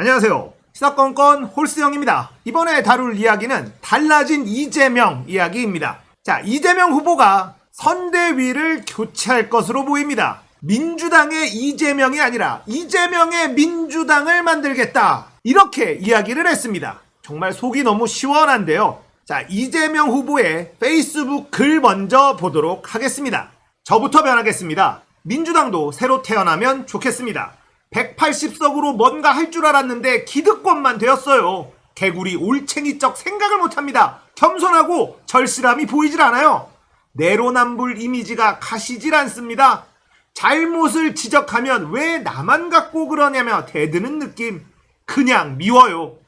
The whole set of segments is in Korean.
안녕하세요. 시사건건 홀스형입니다. 이번에 다룰 이야기는 달라진 이재명 이야기입니다. 자, 이재명 후보가 선대위를 교체할 것으로 보입니다. 민주당의 이재명이 아니라 이재명의 민주당을 만들겠다. 이렇게 이야기를 했습니다. 정말 속이 너무 시원한데요. 자, 이재명 후보의 페이스북 글 먼저 보도록 하겠습니다. 저부터 변하겠습니다. 민주당도 새로 태어나면 좋겠습니다. 180석으로 뭔가 할 줄 알았는데 기득권만 되었어요. 개구리 올챙이적 생각을 못합니다. 겸손하고 절실함이 보이질 않아요. 내로남불 이미지가 가시질 않습니다. 잘못을 지적하면 왜 나만 갖고 그러냐며 대드는 느낌. 그냥 미워요.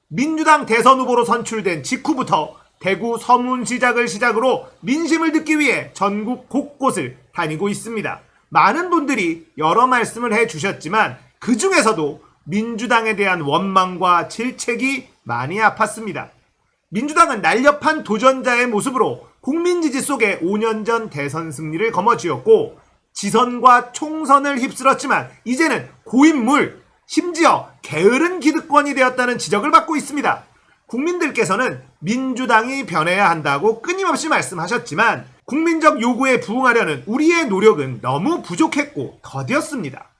민주당 대선 후보로 선출된 직후부터 대구 서문시장을 시작으로 민심을 듣기 위해 전국 곳곳을 다니고 있습니다. 많은 분들이 여러 말씀을 해주셨지만 그 중에서도 민주당에 대한 원망과 질책이 많이 아팠습니다. 민주당은 날렵한 도전자의 모습으로 국민 지지 속에 5년 전 대선 승리를 거머쥐었고 지선과 총선을 휩쓸었지만 이제는 고인물, 심지어 게으른 기득권이 되었다는 지적을 받고 있습니다. 국민들께서는 민주당이 변해야 한다고 끊임없이 말씀하셨지만 국민적 요구에 부응하려는 우리의 노력은 너무 부족했고 더디었습니다.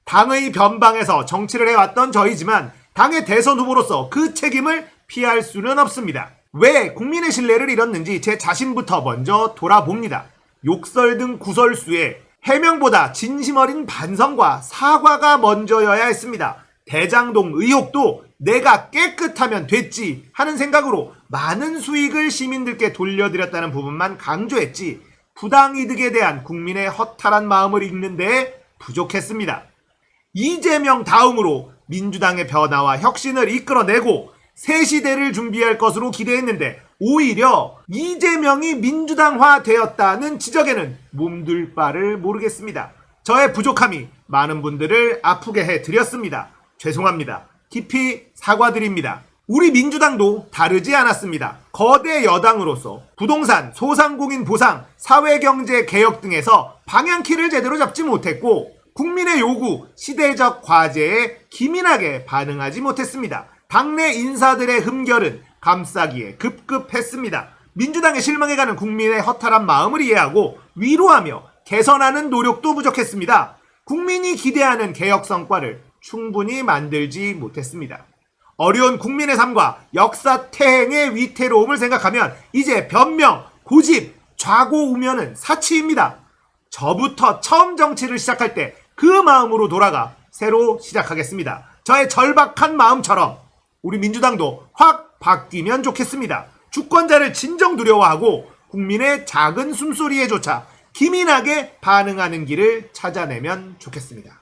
당의 변방에서 정치를 해왔던 저희지만 당의 대선 후보로서 그 책임을 피할 수는 없습니다. 왜 국민의 신뢰를 잃었는지 제 자신부터 먼저 돌아봅니다. 욕설 등 구설수에 해명보다 진심 어린 반성과 사과가 먼저여야 했습니다. 대장동 의혹도 내가 깨끗하면 됐지 하는 생각으로 많은 수익을 시민들께 돌려드렸다는 부분만 강조했지 부당이득에 대한 국민의 허탈한 마음을 읽는 데에 부족했습니다. 이재명 다음으로 민주당의 변화와 혁신을 이끌어내고 새 시대를 준비할 것으로 기대했는데 오히려 이재명이 민주당화 되었다는 지적에는 몸둘 바를 모르겠습니다. 저의 부족함이 많은 분들을 아프게 해드렸습니다. 죄송합니다. 깊이 사과드립니다. 우리 민주당도 다르지 않았습니다. 거대 여당으로서 부동산, 소상공인 보상, 사회경제 개혁 등에서 방향키를 제대로 잡지 못했고 국민의 요구, 시대적 과제에 기민하게 반응하지 못했습니다. 당내 인사들의 흠결은 감싸기에 급급했습니다. 민주당에 실망해가는 국민의 허탈한 마음을 이해하고 위로하며 개선하는 노력도 부족했습니다. 국민이 기대하는 개혁 성과를 충분히 만들지 못했습니다. 어려운 국민의 삶과 역사 태행의 위태로움을 생각하면 이제 변명, 고집, 좌고우면은 사치입니다. 저부터 처음 정치를 시작할 때 그 마음으로 돌아가 새로 시작하겠습니다. 저의 절박한 마음처럼 우리 민주당도 확 바뀌면 좋겠습니다. 주권자를 진정 두려워하고 국민의 작은 숨소리에조차 기민하게 반응하는 길을 찾아내면 좋겠습니다.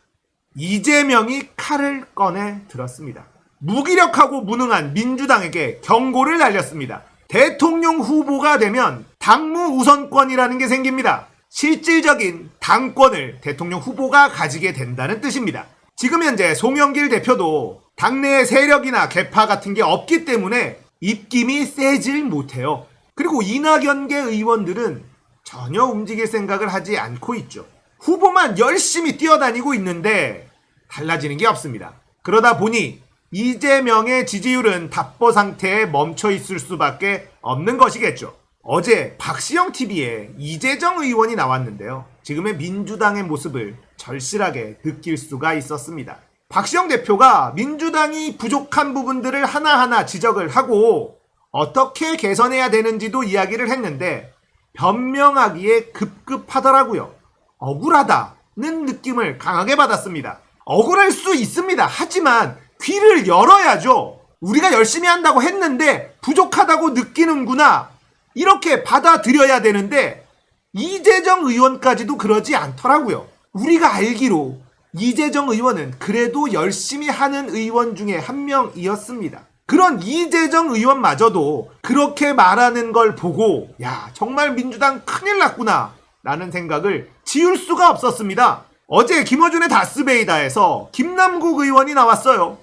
이재명이 칼을 꺼내 들었습니다. 무기력하고 무능한 민주당에게 경고를 날렸습니다. 대통령 후보가 되면 당무 우선권이라는 게 생깁니다. 실질적인 당권을 대통령 후보가 가지게 된다는 뜻입니다. 지금 현재 송영길 대표도 당내의 세력이나 계파 같은 게 없기 때문에 입김이 세질 못해요. 그리고 이낙연계 의원들은 전혀 움직일 생각을 하지 않고 있죠. 후보만 열심히 뛰어다니고 있는데 달라지는 게 없습니다. 그러다 보니 이재명의 지지율은 답보 상태에 멈춰 있을 수밖에 없는 것이겠죠. 어제 박시영TV에 이재정 의원이 나왔는데요. 지금의 민주당의 모습을 절실하게 느낄 수가 있었습니다. 박시영 대표가 민주당이 부족한 부분들을 하나하나 지적을 하고 어떻게 개선해야 되는지도 이야기를 했는데 변명하기에 급급하더라고요. 억울하다는 느낌을 강하게 받았습니다. 억울할 수 있습니다. 하지만 귀를 열어야죠. 우리가 열심히 한다고 했는데 부족하다고 느끼는구나. 이렇게 받아들여야 되는데 이재정 의원까지도 그러지 않더라고요. 우리가 알기로 이재정 의원은 그래도 열심히 하는 의원 중에 한 명이었습니다. 그런 이재정 의원마저도 그렇게 말하는 걸 보고 야, 정말 민주당 큰일 났구나 라는 생각을 지울 수가 없었습니다. 어제 김어준의 다스베이다에서 김남국 의원이 나왔어요.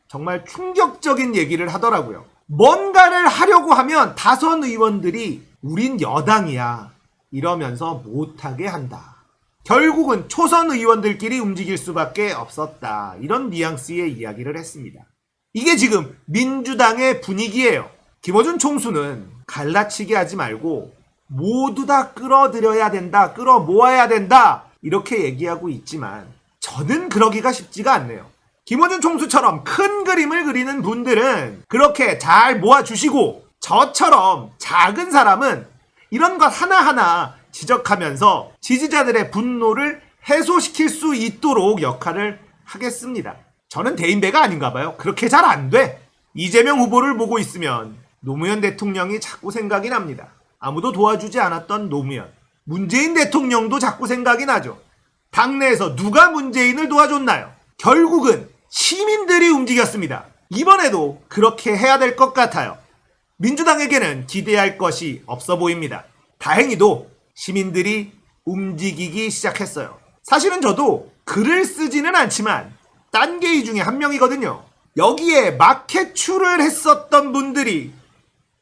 정말 충격적인 얘기를 하더라고요. 뭔가를 하려고 하면 다선 의원들이 우린 여당이야 이러면서 못하게 한다. 결국은 초선 의원들끼리 움직일 수밖에 없었다. 이런 뉘앙스의 이야기를 했습니다. 이게 지금 민주당의 분위기예요. 김어준 총수는 갈라치기 하지 말고 모두 다 끌어들여야 된다, 끌어모아야 된다 이렇게 얘기하고 있지만 저는 그러기가 쉽지가 않네요. 김어준 총수처럼 큰 그림을 그리는 분들은 그렇게 잘 모아주시고 저처럼 작은 사람은 이런 것 하나하나 지적하면서 지지자들의 분노를 해소시킬 수 있도록 역할을 하겠습니다. 저는 대인배가 아닌가 봐요. 그렇게 잘 안 돼. 이재명 후보를 보고 있으면 노무현 대통령이 자꾸 생각이 납니다. 아무도 도와주지 않았던 노무현. 문재인 대통령도 자꾸 생각이 나죠. 당내에서 누가 문재인을 도와줬나요? 결국은 시민들이 움직였습니다. 이번에도 그렇게 해야 될 것 같아요. 민주당에게는 기대할 것이 없어 보입니다. 다행히도 시민들이 움직이기 시작했어요. 사실은 저도 글을 쓰지는 않지만 딴개이 중에 한 명이거든요. 여기에 마켓출을 했었던 분들이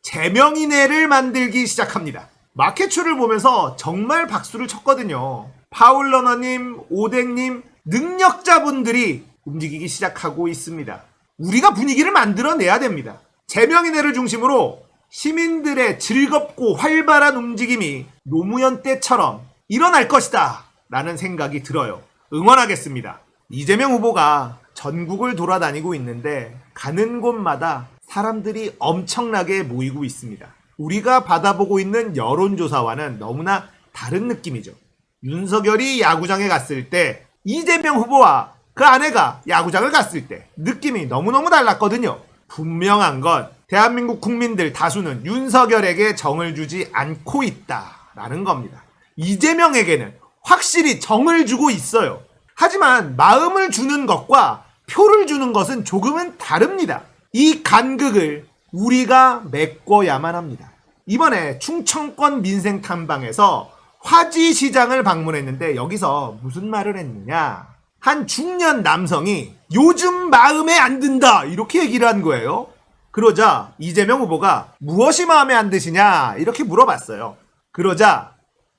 제명인회를 만들기 시작합니다. 마켓출을 보면서 정말 박수를 쳤거든요. 파울러너님, 오뎅님, 능력자분들이 움직이기 시작하고 있습니다. 우리가 분위기를 만들어내야 됩니다. 제명인회를 중심으로 시민들의 즐겁고 활발한 움직임이 노무현 때처럼 일어날 것이다 라는 생각이 들어요. 응원하겠습니다. 이재명 후보가 전국을 돌아다니고 있는데 가는 곳마다 사람들이 엄청나게 모이고 있습니다. 우리가 받아보고 있는 여론조사와는 너무나 다른 느낌이죠. 윤석열이 야구장에 갔을 때 이재명 후보와 그 아내가 야구장을 갔을 때 느낌이 너무너무 달랐거든요. 분명한 건 대한민국 국민들 다수는 윤석열에게 정을 주지 않고 있다라는 겁니다. 이재명에게는 확실히 정을 주고 있어요. 하지만 마음을 주는 것과 표를 주는 것은 조금은 다릅니다. 이 간극을 우리가 메꿔야만 합니다. 이번에 충청권 민생 탐방에서 화지시장을 방문했는데 여기서 무슨 말을 했느냐? 한 중년 남성이 요즘 마음에 안 든다 이렇게 얘기를 한 거예요. 그러자 이재명 후보가 무엇이 마음에 안 드시냐 이렇게 물어봤어요. 그러자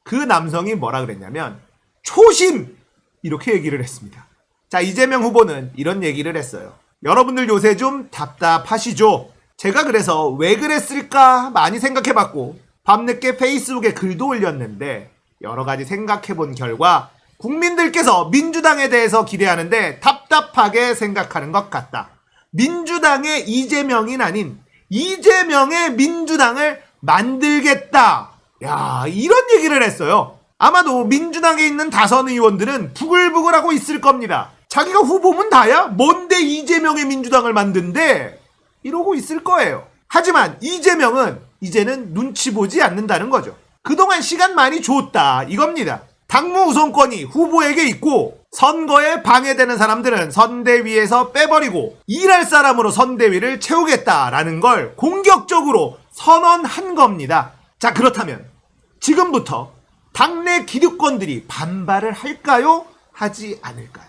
그 남성이 뭐라 그랬냐면 초심 이렇게 얘기를 했습니다. 자, 이재명 후보는 이런 얘기를 했어요. 여러분들 요새 좀 답답하시죠? 제가 그래서 왜 그랬을까 많이 생각해봤고 밤늦게 페이스북에 글도 올렸는데 여러 가지 생각해본 결과 국민들께서 민주당에 대해서 기대하는데 답답하게 생각하는 것 같다. 민주당의 이재명이 아닌 이재명의 민주당을 만들겠다. 야, 이런 얘기를 했어요. 아마도 민주당에 있는 다선 의원들은 부글부글하고 있을 겁니다. 자기가 후보면 다야? 뭔데 이재명의 민주당을 만든대? 이러고 있을 거예요. 하지만 이재명은 이제는 눈치 보지 않는다는 거죠. 그동안 시간 많이 줬다 이겁니다. 당무 우선권이 후보에게 있고 선거에 방해되는 사람들은 선대위에서 빼버리고 일할 사람으로 선대위를 채우겠다라는 걸 공격적으로 선언한 겁니다. 자, 그렇다면 지금부터 당내 기득권들이 반발을 할까요? 하지 않을까요?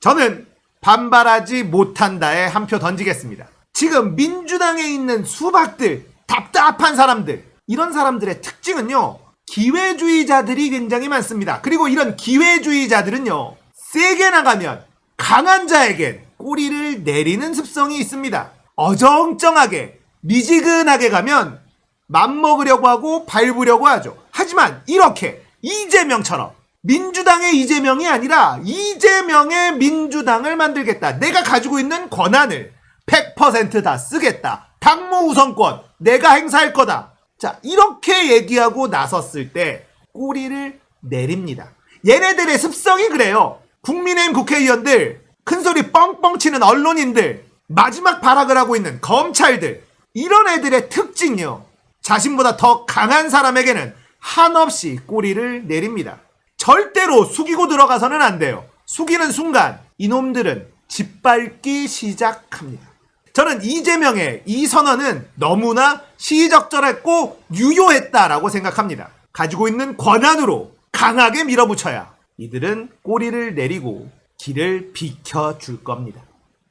저는 반발하지 못한다에 한 표 던지겠습니다. 지금 민주당에 있는 수박들, 답답한 사람들, 이런 사람들의 특징은요, 기회주의자들이 굉장히 많습니다. 그리고 이런 기회주의자들은요, 세게 나가면 강한 자에겐 꼬리를 내리는 습성이 있습니다. 어정쩡하게, 미지근하게 가면 맘먹으려고 하고 밟으려고 하죠. 하지만 이렇게 이재명처럼 민주당의 이재명이 아니라 이재명의 민주당을 만들겠다. 내가 가지고 있는 권한을 100% 다 쓰겠다. 당무 우선권 내가 행사할 거다. 자, 이렇게 얘기하고 나섰을 때 꼬리를 내립니다. 얘네들의 습성이 그래요. 국민의힘 국회의원들, 큰소리 뻥뻥 치는 언론인들, 마지막 발악을 하고 있는 검찰들, 이런 애들의 특징이요. 자신보다 더 강한 사람에게는 한없이 꼬리를 내립니다. 절대로 숙이고 들어가서는 안 돼요. 숙이는 순간 이놈들은 짓밟기 시작합니다. 저는 이재명의 이 선언은 너무나 시의적절했고 유효했다라고 생각합니다. 가지고 있는 권한으로 강하게 밀어붙여야 이들은 꼬리를 내리고 길을 비켜줄 겁니다.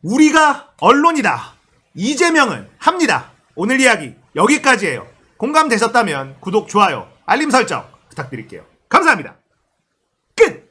우리가 언론이다. 이재명은 합니다. 오늘 이야기 여기까지예요. 공감되셨다면 구독, 좋아요, 알림 설정 부탁드릴게요. 감사합니다. 끝!